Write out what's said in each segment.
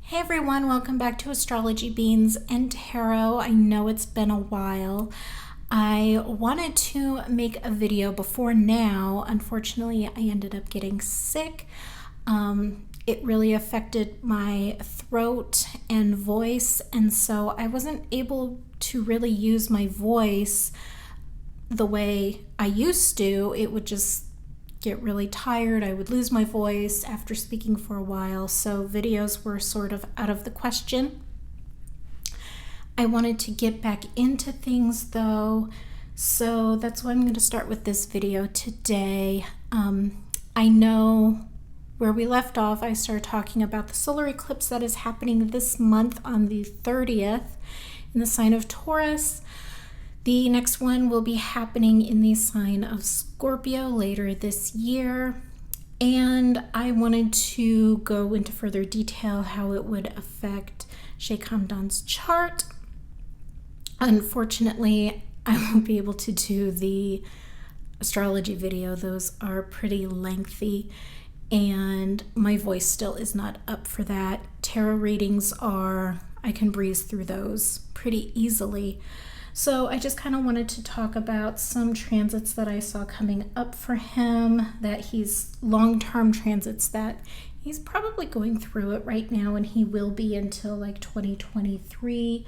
Hey everyone, welcome back to Astrology Beans and Tarot. I know it's been a while. I wanted to make a video before now. Unfortunately, I ended up getting sick. It really affected my throat and voice, and so I wasn't able to really use my voice the way I used to. It would just get really tired. I would lose my voice after speaking for a while, so videos were sort of out of the question. I wanted to get back into things though, so that's why I'm going to start with this video today. I know where we left off, I started talking about the solar eclipse that is happening this month on the 30th in the sign of Taurus. The next one will be happening in the sign of Scorpio later this year, and I wanted to go into further detail how it would affect Sheikh Hamdan's chart. Unfortunately, I won't be able to do the astrology video. Those are pretty lengthy, and my voice still is not up for that. Tarot readings are, I can breeze through those pretty easily. So I just kind of wanted to talk about some transits that I saw coming up for him, that he's long-term transits that he's probably going through it right now, and he will be until like 2023,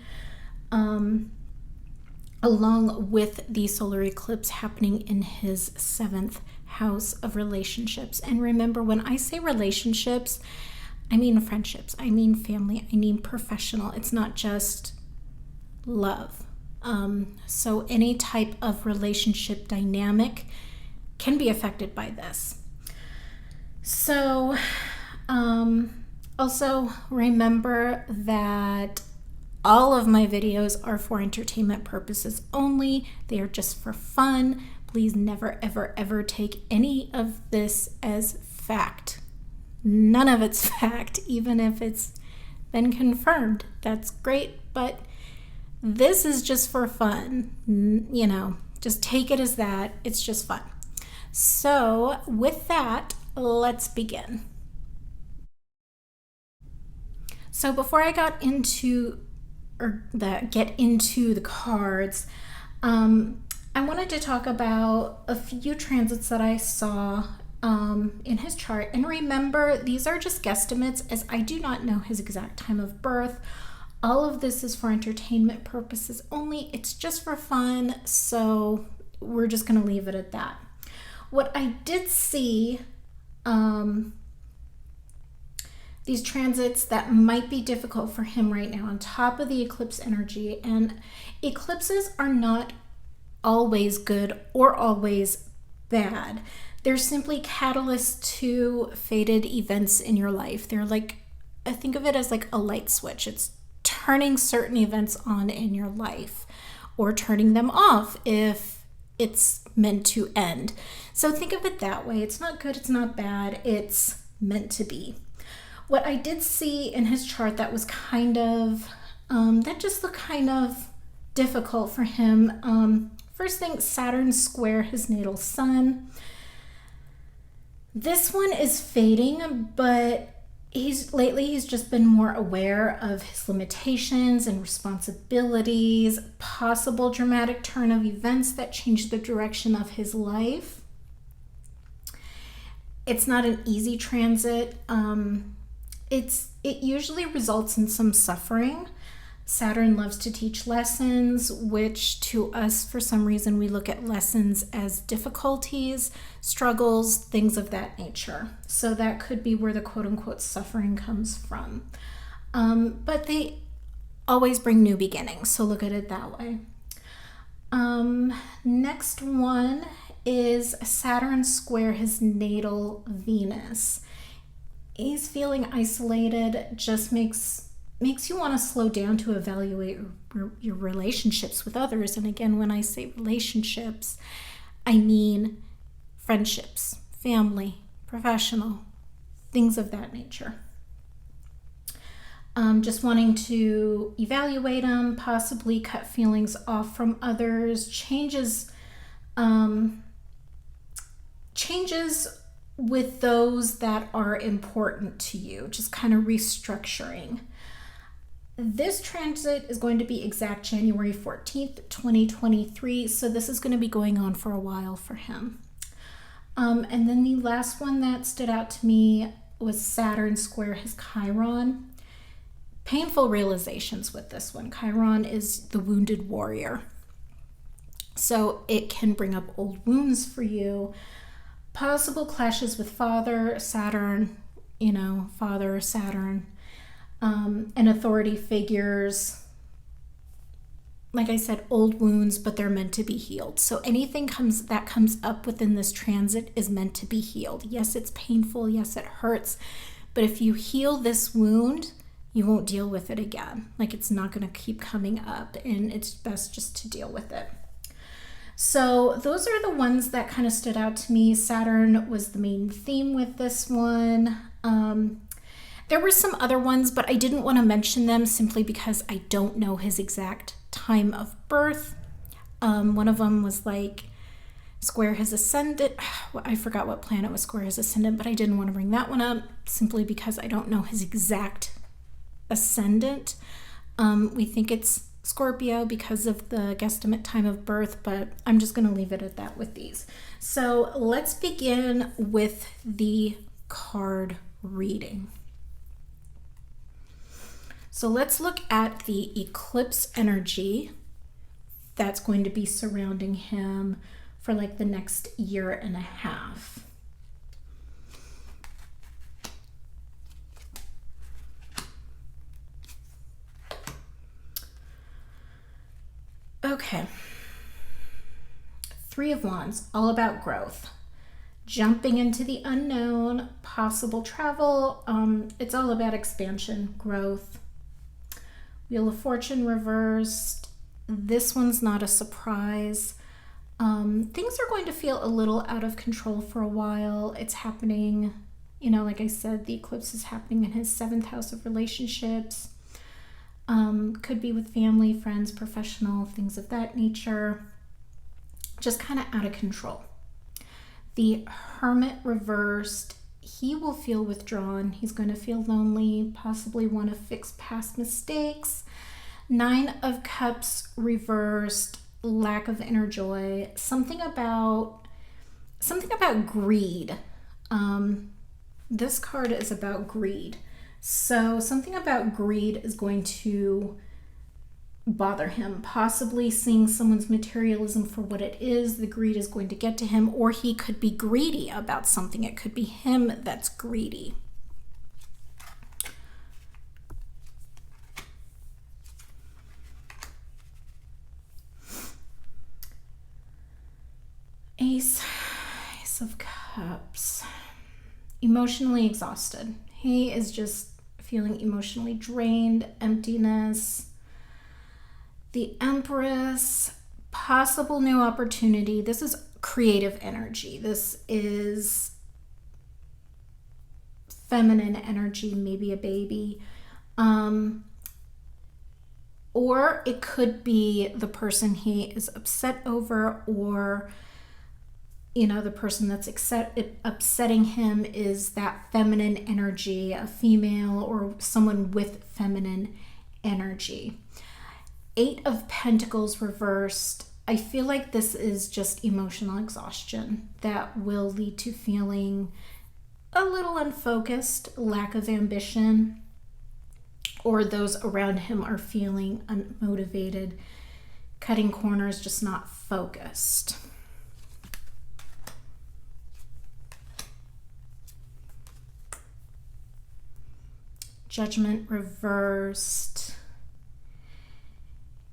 along with the solar eclipse happening in his 7th house of relationships. And remember, when I say relationships, I mean friendships, I mean family, I mean professional. It's not just love. So any type of relationship dynamic can be affected by this. So also remember that all of my videos are for entertainment purposes only. They are just for fun. Please never, ever, ever take any of this as fact. None of it's fact, even if it's been confirmed. That's great, but this is just for fun, you know, just take it as that. It's just fun. So with that, let's begin. So before I get into the cards, I wanted to talk about a few transits that I saw in his chart. And remember, these are just guesstimates, as I do not know his exact time of birth. All of this is for entertainment purposes only. It's just for fun, so we're just going to leave it at that. What I did see, these transits that might be difficult for him right now on top of the eclipse energy, and eclipses are not always good or always bad. They're simply catalysts to fated events in your life. They're like, I think of it as like a light switch. It's turning certain events on in your life, or turning them off if it's meant to end. So think of it that way. It's not good, it's not bad, it's meant to be. What I did see in his chart that was kind of, that just looked kind of difficult for him. First thing, Saturn square his natal sun. This one is fading, but he's just been more aware of his limitations and responsibilities, possible dramatic turn of events that change the direction of his life. It's not an easy transit. It usually results in some suffering. Saturn loves to teach lessons, which to us, for some reason, we look at lessons as difficulties, struggles, things of that nature. So that could be where the quote-unquote suffering comes from. But they always bring new beginnings, so look at it that way. Next one is Saturn square his natal Venus. He's feeling isolated, just makes you want to slow down to evaluate your relationships with others. And again, when I say relationships, I mean friendships, family, professional, things of that nature. Just wanting to evaluate them, possibly cut feelings off from others, changes with those that are important to you, just kind of restructuring. This transit is going to be exact January 14th, 2023. So this is going to be going on for a while for him. And then the last one that stood out to me was Saturn square his Chiron. Painful realizations with this one. Chiron is the wounded warrior. So it can bring up old wounds for you. Possible clashes with Father Saturn, Father Saturn, and authority figures. Like I said, old wounds, but they're meant to be healed. So anything that comes up within this transit is meant to be healed. Yes, it's painful. Yes, it hurts. But if you heal this wound, you won't deal with it again. Like, it's not going to keep coming up, and it's best just to deal with it. So those are the ones that kind of stood out to me. Saturn was the main theme with this one. There were some other ones, but I didn't want to mention them simply because I don't know his exact time of birth. One of them was like square his ascendant. I forgot what planet was square his ascendant, but I didn't want to bring that one up simply because I don't know his exact ascendant. We think it's Scorpio because of the guesstimate time of birth, but I'm just going to leave it at that with these. So let's begin with the card reading. So let's look at the eclipse energy that's going to be surrounding him for like the next year and a half. Okay. Three of Wands, all about growth. Jumping into the unknown, possible travel. It's all about expansion, growth. Wheel of Fortune reversed. This one's not a surprise. Things are going to feel a little out of control for a while. It's happening, like I said, the eclipse is happening in his 7th house of relationships. Could be with family, friends, professional, things of that nature. Just kind of out of control. The Hermit reversed. He will feel withdrawn. He's going to feel lonely, possibly want to fix past mistakes. 9 of Cups reversed. Lack of inner joy. Something about greed. This card is about greed. So something about greed is going to bother him. Possibly seeing someone's materialism for what it is, the greed is going to get to him, or he could be greedy about something. It could be him that's greedy. Ace of Cups. Emotionally exhausted. He is just feeling emotionally drained, emptiness. The Empress, possible new opportunity. This is creative energy. This is feminine energy, maybe a baby. Or it could be the person he is upset over, or the person that's upsetting him is that feminine energy, a female or someone with feminine energy. 8 of Pentacles reversed. I feel like this is just emotional exhaustion that will lead to feeling a little unfocused, lack of ambition, or those around him are feeling unmotivated, cutting corners, just not focused. Judgment reversed.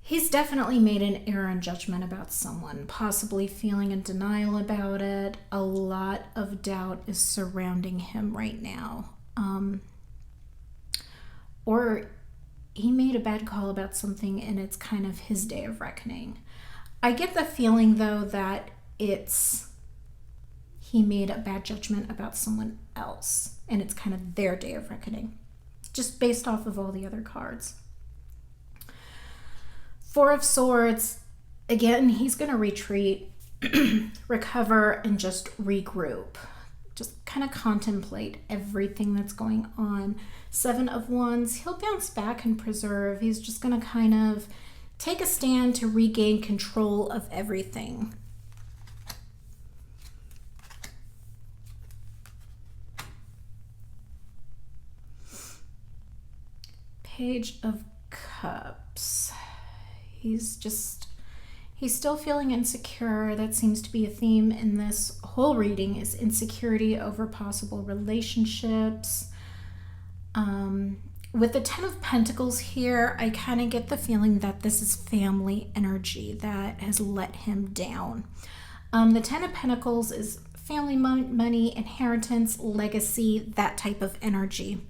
He's definitely made an error in judgment about someone, possibly feeling in denial about it. A lot of doubt is surrounding him right now. Or he made a bad call about something and it's kind of his day of reckoning. I get the feeling, though, that he made a bad judgment about someone else and it's kind of their day of reckoning, just based off of all the other cards. 4 of Swords, again, he's going to retreat, recover, and just regroup. just kind of contemplate everything that's going on. 7 of Wands, he'll bounce back and preserve. He's just going to kind of take a stand to regain control of everything. Page of Cups. He's still feeling insecure. That seems to be a theme in this whole reading, is insecurity over possible relationships. With the 10 of Pentacles here, I kind of get the feeling that this is family energy that has let him down. The 10 of Pentacles is family money, inheritance, legacy, that type of energy.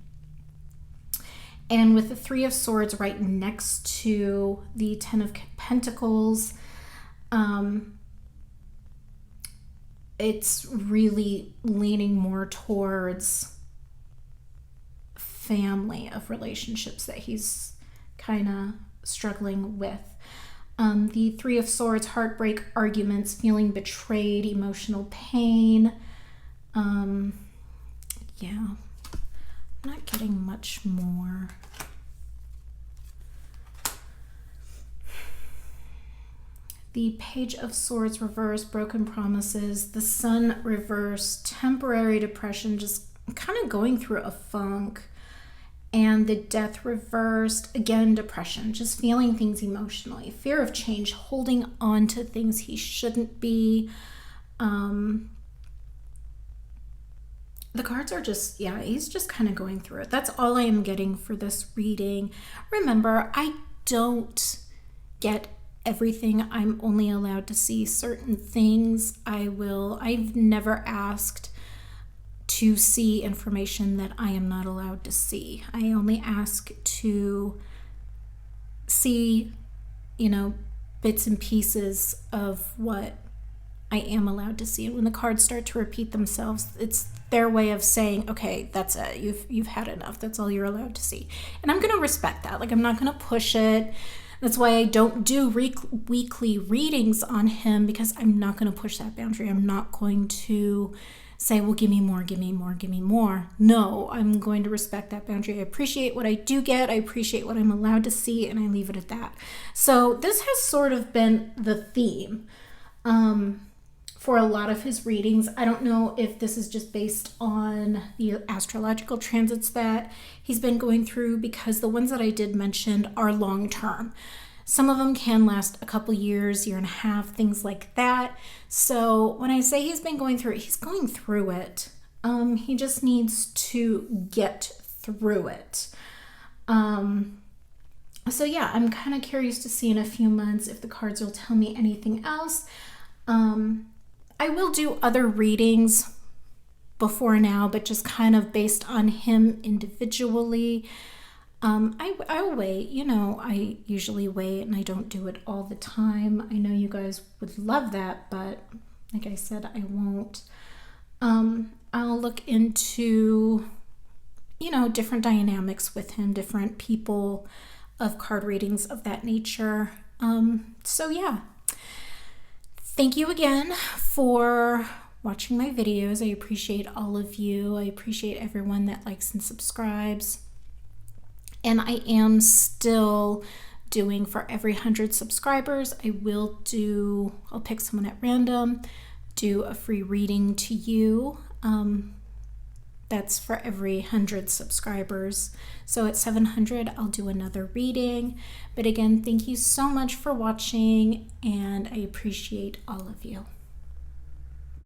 And with the 3 of Swords right next to the 10 of Pentacles, it's really leaning more towards family of relationships that he's kind of struggling with. The 3 of Swords, heartbreak, arguments, feeling betrayed, emotional pain. Yeah, I'm not getting much more. The Page of Swords reversed, broken promises. The Sun reversed, temporary depression, just kind of going through a funk. And the Death reversed, again, depression, just feeling things emotionally. Fear of change, holding on to things he shouldn't be. The cards are just, yeah, he's just kind of going through it. That's all I am getting for this reading. Remember, I don't get everything. I'm only allowed to see certain things. I've never asked to see information that I am not allowed to see. I only ask to see, bits and pieces of what I am allowed to see. And when the cards start to repeat themselves, it's their way of saying, okay, that's it. You've had enough. That's all you're allowed to see. And I'm going to respect that. Like, I'm not going to push it. That's why I don't do weekly readings on him, because I'm not going to push that boundary. I'm not going to say, well, give me more, give me more, give me more. No, I'm going to respect that boundary. I appreciate what I do get. I appreciate what I'm allowed to see, and I leave it at that. So this has sort of been the theme for a lot of his readings. I don't know if this is just based on the astrological transits that he's been going through, because the ones that I did mention are long term. Some of them can last a couple years, year and a half, things like that. So when I say he's been going through it, he's going through it. He just needs to get through it. So yeah, I'm kind of curious to see in a few months if the cards will tell me anything else. I will do other readings before now, but just kind of based on him individually. I'll wait, I usually wait, and I don't do it all the time. I know you guys would love that, but like I said, I won't. I'll look into, different dynamics with him, different people of card readings of that nature. So yeah, thank you again for watching my videos. I appreciate all of you. I appreciate everyone that likes and subscribes. And I am still doing, for every 100 subscribers, I'll pick someone at random, do a free reading to you. That's for every 100 subscribers. So at 700, I'll do another reading. But again, thank you so much for watching, and I appreciate all of you.